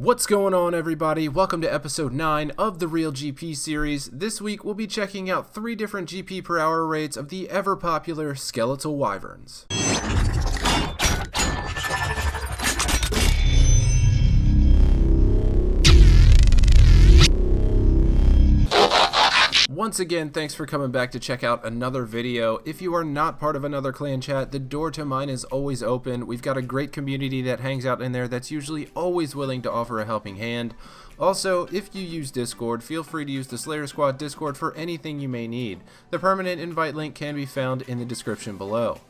What's going on, everybody? Welcome to episode 9 of the Real GP series. This week we'll be checking out 3 different GP per hour rates of the ever popular Skeletal Wyverns. Once again, thanks for coming back to check out another video. If you are not part of another clan chat, the door to mine is always open. We've got a great community that hangs out in there that's usually always willing to offer a helping hand. Also, if you use Discord, feel free to use the Slayer Squad Discord for anything you may need. The permanent invite link can be found in the description below.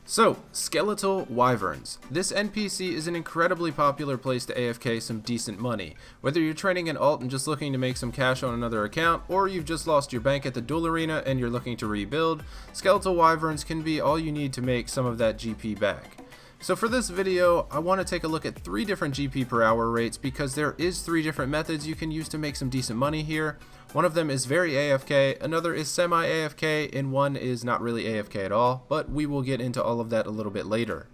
So, Skeletal Wyverns. This NPC is an incredibly popular place to AFK some decent money. Whether you're training an alt and just looking to make some cash on another account, or you've just lost your bank at the duel arena and you're looking to rebuild, Skeletal Wyverns can be all you need to make some of that GP back. So for this video, I want to take a look at 3 different GP per hour rates because there is 3 different methods you can use to make some decent money here. One of them is very AFK, another is semi-AFK, and one is not really AFK at all, but we will get into all of that a little bit later.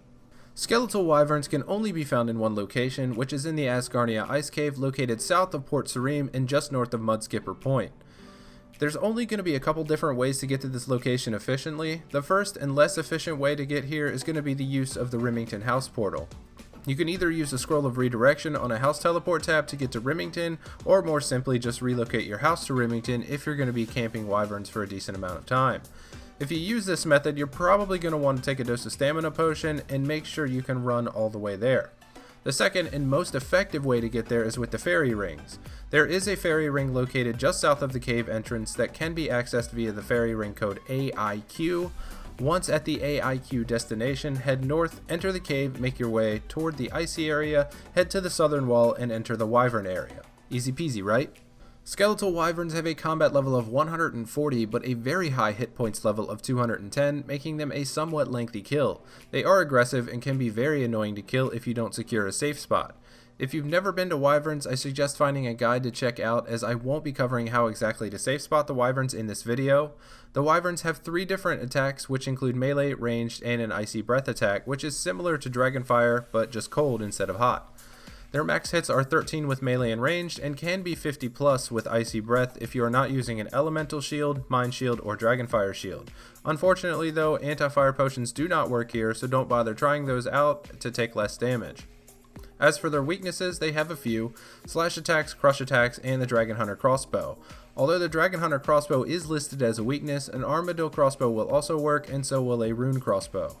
Skeletal Wyverns can only be found in one location, which is in the Asgarnia Ice Cave located south of Port Sarim and just north of Mudskipper Point. There's only going to be a couple different ways to get to this location efficiently. The first and less efficient way to get here is going to be the use of the Rimington House Portal. You can either use the Scroll of Redirection on a house teleport tab to get to Rimington, or more simply just relocate your house to Rimington if you're going to be camping Wyverns for a decent amount of time. If you use this method, you're probably going to want to take a dose of Stamina Potion and make sure you can run all the way there. The second and most effective way to get there is with the fairy rings. There is a fairy ring located just south of the cave entrance that can be accessed via the fairy ring code AIQ. Once at the AIQ destination, head north, enter the cave, make your way toward the icy area, head to the southern wall, and enter the wyvern area. Easy peasy, right? Skeletal Wyverns have a combat level of 140, but a very high hit points level of 210, making them a somewhat lengthy kill. They are aggressive and can be very annoying to kill if you don't secure a safe spot. If you've never been to Wyverns, I suggest finding a guide to check out, as I won't be covering how exactly to safe spot the Wyverns in this video. The Wyverns have 3 different attacks, which include melee, ranged, and an icy breath attack, which is similar to Dragonfire, but just cold instead of hot. Their max hits are 13 with melee and ranged, and can be 50 plus with icy breath if you are not using an elemental shield, mine shield, or dragonfire shield. Unfortunately though, anti-fire potions do not work here, so don't bother trying those out to take less damage. As for their weaknesses, they have a few: slash attacks, crush attacks, and the Dragon Hunter crossbow. Although the Dragon Hunter crossbow is listed as a weakness, an Armadillo crossbow will also work, and so will a rune crossbow.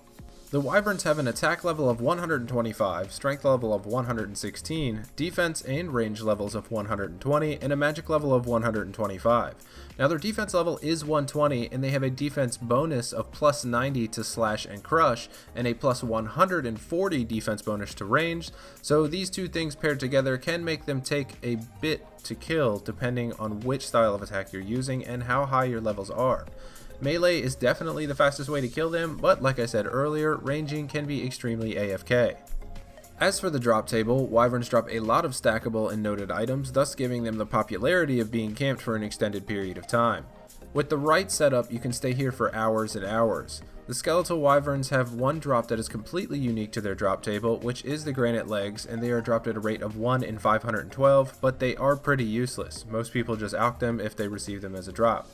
The Wyverns have an attack level of 125, strength level of 116, defense and range levels of 120, and a magic level of 125. Now their defense level is 120, and they have a defense bonus of plus 90 to slash and crush, and a plus 140 defense bonus to range, so these 2 things paired together can make them take a bit to kill depending on which style of attack you're using and how high your levels are. Melee is definitely the fastest way to kill them, but like I said earlier, ranging can be extremely AFK. As for the drop table, Wyverns drop a lot of stackable and noted items, thus giving them the popularity of being camped for an extended period of time. With the right setup, you can stay here for hours and hours. The Skeletal Wyverns have one drop that is completely unique to their drop table, which is the granite legs, and they are dropped at a rate of 1 in 512, but they are pretty useless. Most people just alch them if they receive them as a drop.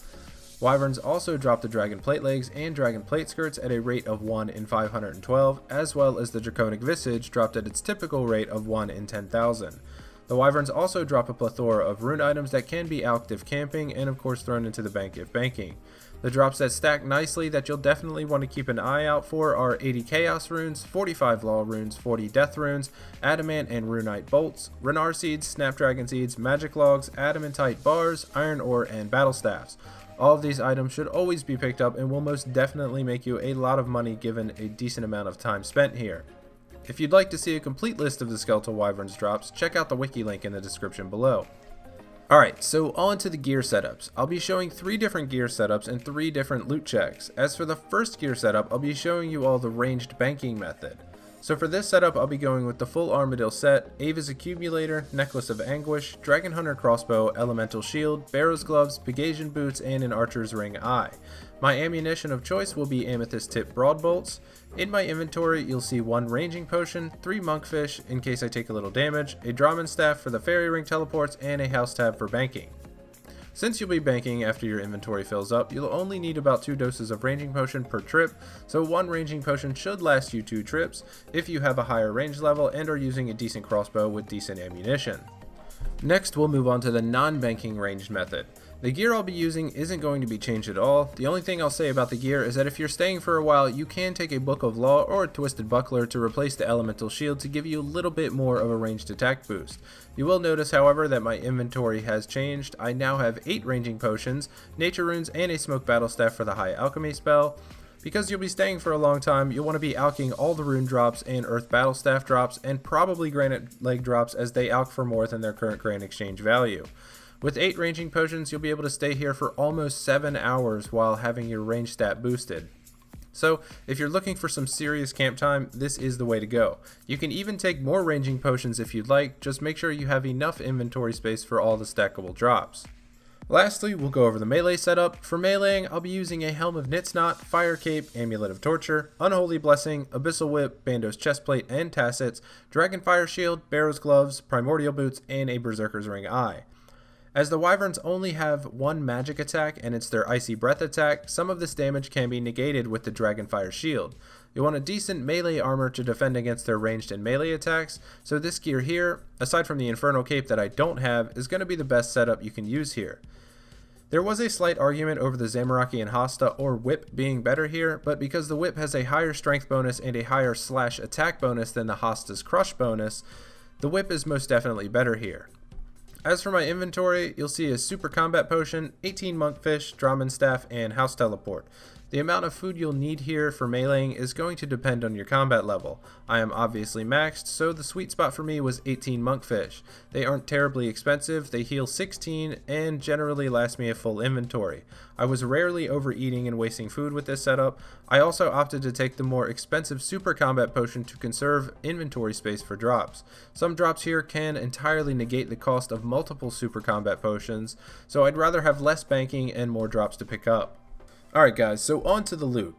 Wyverns also drop the Dragon Plate Legs and Dragon Plate Skirts at a rate of 1 in 512, as well as the Draconic Visage dropped at its typical rate of 1 in 10,000. The Wyverns also drop a plethora of rune items that can be alched if camping, and of course thrown into the bank if banking. The drops that stack nicely that you'll definitely want to keep an eye out for are 80 Chaos Runes, 45 Law Runes, 40 Death Runes, Adamant and Runite Bolts, Renar Seeds, Snapdragon Seeds, Magic Logs, Adamantite Bars, Iron Ore, and Battle Staffs. All of these items should always be picked up and will most definitely make you a lot of money given a decent amount of time spent here. If you'd like to see a complete list of the Skeletal Wyverns drops, check out the wiki link in the description below. Alright, so on to the gear setups. I'll be showing 3 different gear setups and 3 different loot checks. As for the first gear setup, I'll be showing you all the ranged banking method. So for this setup, I'll be going with the full Armadillo set, Ava's Accumulator, Necklace of Anguish, Dragon Hunter Crossbow, Elemental Shield, Barrow's Gloves, Pegasian Boots, and an Archer's Ring Eye. My ammunition of choice will be Amethyst Tip Broadbolts. In my inventory, you'll see 1 Ranging Potion, 3 Monkfish in case I take a little damage, a Drahman Staff for the Fairy Ring teleports, and a House Tab for banking. Since you'll be banking after your inventory fills up, you'll only need about 2 doses of Ranging Potion per trip, so 1 Ranging Potion should last you 2 trips if you have a higher range level and are using a decent crossbow with decent ammunition. Next, we'll move on to the non-banking ranged method. The gear I'll be using isn't going to be changed at all. The only thing I'll say about the gear is that if you're staying for a while, you can take a Book of Law or a Twisted Buckler to replace the Elemental Shield to give you a little bit more of a ranged attack boost. You will notice, however, that my inventory has changed. I now have 8 Ranging Potions, Nature Runes, and a Smoke Battle Staff for the High Alchemy spell. Because you'll be staying for a long time, you'll want to be alching all the rune drops and Earth Battle Staff drops, and probably Granite Leg drops as they alch for more than their current Grand Exchange value. With 8 Ranging Potions, you'll be able to stay here for almost 7 hours while having your range stat boosted. So, if you're looking for some serious camp time, this is the way to go. You can even take more Ranging Potions if you'd like, just make sure you have enough inventory space for all the stackable drops. Lastly, we'll go over the melee setup. For meleeing, I'll be using a Helm of Nitznot, Fire Cape, Amulet of Torture, Unholy Blessing, Abyssal Whip, Bando's Chestplate and Tassets, Dragon Fire Shield, Barrow's Gloves, Primordial Boots, and a Berserker's Ring Eye. As the Wyverns only have 1 magic attack and it's their Icy Breath attack, some of this damage can be negated with the Dragonfire Shield. You'll want a decent melee armor to defend against their ranged and melee attacks, so this gear here, aside from the Infernal Cape that I don't have, is going to be the best setup you can use here. There was a slight argument over the Zamorakian and Hasta or Whip being better here, but because the Whip has a higher strength bonus and a higher slash attack bonus than the Hasta's Crush bonus, the Whip is most definitely better here. As for my inventory, you'll see a Super Combat Potion, 18 Monkfish, Drahman Staff, and House Teleport. The amount of food you'll need here for meleeing is going to depend on your combat level. I am obviously maxed, so the sweet spot for me was 18 Monkfish. They aren't terribly expensive, they heal 16, and generally last me a full inventory. I was rarely overeating and wasting food with this setup. I also opted to take the more expensive Super Combat Potion to conserve inventory space for drops. Some drops here can entirely negate the cost of multiple Super Combat Potions, so I'd rather have less banking and more drops to pick up. Alright guys, so on to the loot.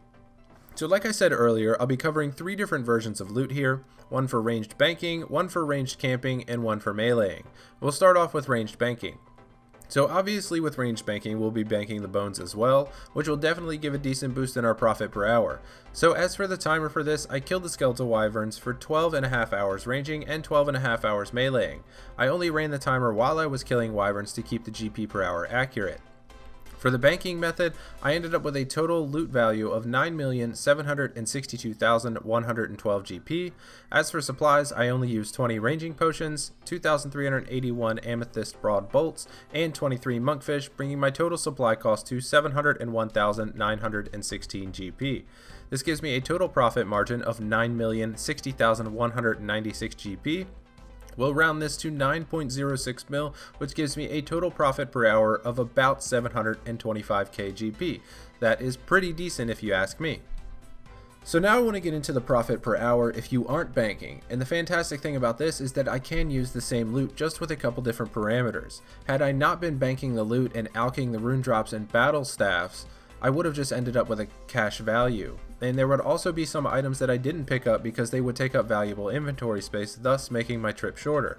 So like I said earlier, I'll be covering 3 different versions of loot here, one for ranged banking, one for ranged camping, and one for meleeing. We'll start off with ranged banking. So obviously with ranged banking, we'll be banking the bones as well, which will definitely give a decent boost in our profit per hour. So as for the timer for this, I killed the Skeletal Wyverns for 12.5 hours ranging and 12.5 hours meleeing. I only ran the timer while I was killing Wyverns to keep the GP per hour accurate. For the banking method, I ended up with a total loot value of 9,762,112 GP. As for supplies, I only used 20 Ranging Potions, 2,381 Amethyst Broad Bolts, and 23 Monkfish, bringing my total supply cost to 701,916 GP. This gives me a total profit margin of 9,060,196 GP. We'll round this to 9.06 mil, which gives me a total profit per hour of about 725k GP. That is pretty decent if you ask me. So now I want to get into the profit per hour if you aren't banking, and the fantastic thing about this is that I can use the same loot just with a couple different parameters. Had I not been banking the loot and alching the rune drops and battle staffs, I would have just ended up with a cash value. And there would also be some items that I didn't pick up because they would take up valuable inventory space, thus making my trip shorter.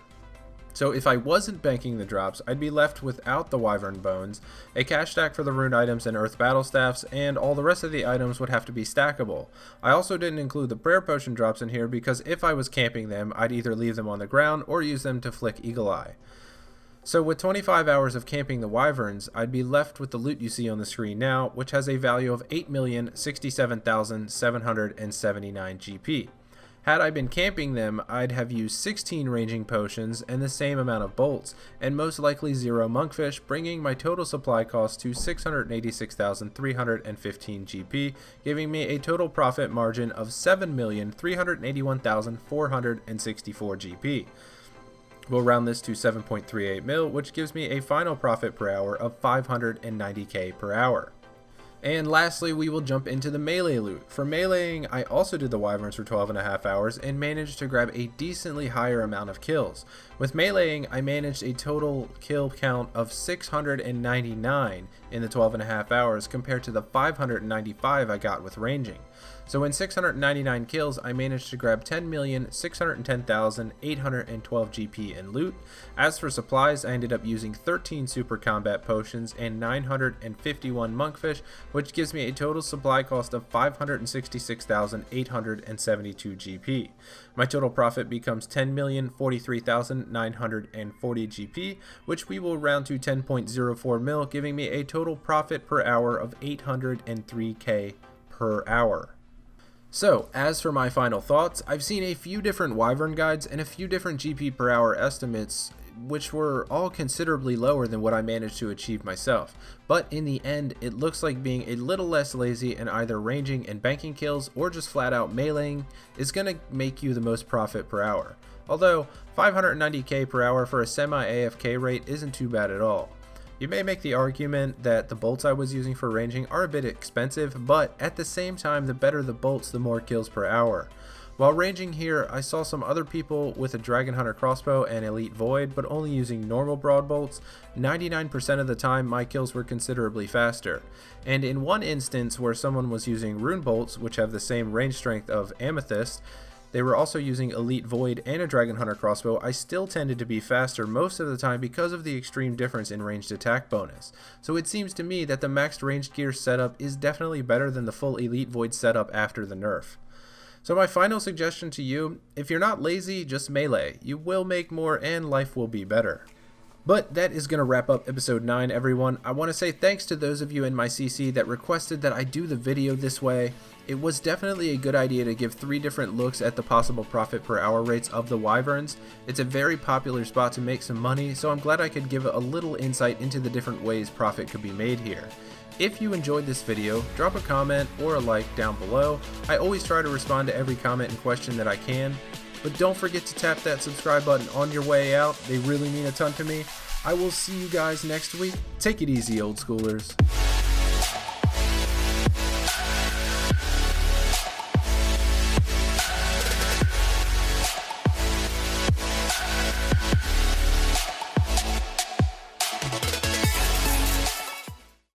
So if I wasn't banking the drops, I'd be left without the Wyvern Bones, a cash stack for the rune items and Earth Battle Staffs, and all the rest of the items would have to be stackable. I also didn't include the Prayer Potion drops in here because if I was camping them, I'd either leave them on the ground or use them to flick Eagle Eye. So with 25 hours of camping the Wyverns, I'd be left with the loot you see on the screen now, which has a value of 8,067,779 GP. Had I been camping them, I'd have used 16 Ranging Potions and the same amount of bolts, and most likely 0 Monkfish, bringing my total supply cost to 686,315 GP, giving me a total profit margin of 7,381,464 GP. We'll round this to 7.38 mil, which gives me a final profit per hour of 590k per hour. And lastly, we will jump into the melee loot. For meleeing, I also did the Wyverns for 12.5 hours and managed to grab a decently higher amount of kills. With meleeing, I managed a total kill count of 699 in the 12.5 hours compared to the 595 I got with ranging. So in 699 kills, I managed to grab 10,610,812 GP in loot. As for supplies, I ended up using 13 super combat potions and 951 monkfish, which gives me a total supply cost of 566,872 GP. My total profit becomes 10,043,940 GP, which we will round to 10.04 mil, giving me a total profit per hour of 803k per hour. So, as for my final thoughts, I've seen a few different Wyvern guides and a few different GP per hour estimates, which were all considerably lower than what I managed to achieve myself. But in the end, it looks like being a little less lazy and either ranging and banking kills or just flat out meleeing is going to make you the most profit per hour. Although 590k per hour for a semi-AFK rate isn't too bad at all. You may make the argument that the bolts I was using for ranging are a bit expensive, but at the same time, the better the bolts, the more kills per hour. While ranging here, I saw some other people with a Dragon Hunter crossbow and Elite Void, but only using normal broad bolts. 99% of the time, my kills were considerably faster. And in one instance where someone was using rune bolts, which have the same range strength of Amethyst, they were also using Elite Void and a Dragon Hunter crossbow, I still tended to be faster most of the time because of the extreme difference in ranged attack bonus. So it seems to me that the maxed ranged gear setup is definitely better than the full Elite Void setup after the nerf. So my final suggestion to you, if you're not lazy, just melee. You will make more and life will be better. But that is going to wrap up episode 9, everyone. I want to say thanks to those of you in my CC that requested that I do the video this way. It was definitely a good idea to give 3 different looks at the possible profit per hour rates of the Wyverns. It's a very popular spot to make some money, so I'm glad I could give a little insight into the different ways profit could be made here. If you enjoyed this video, drop a comment or a like down below. I always try to respond to every comment and question that I can. But don't forget to tap that subscribe button on your way out. They really mean a ton to me. I will see you guys next week. Take it easy, old schoolers.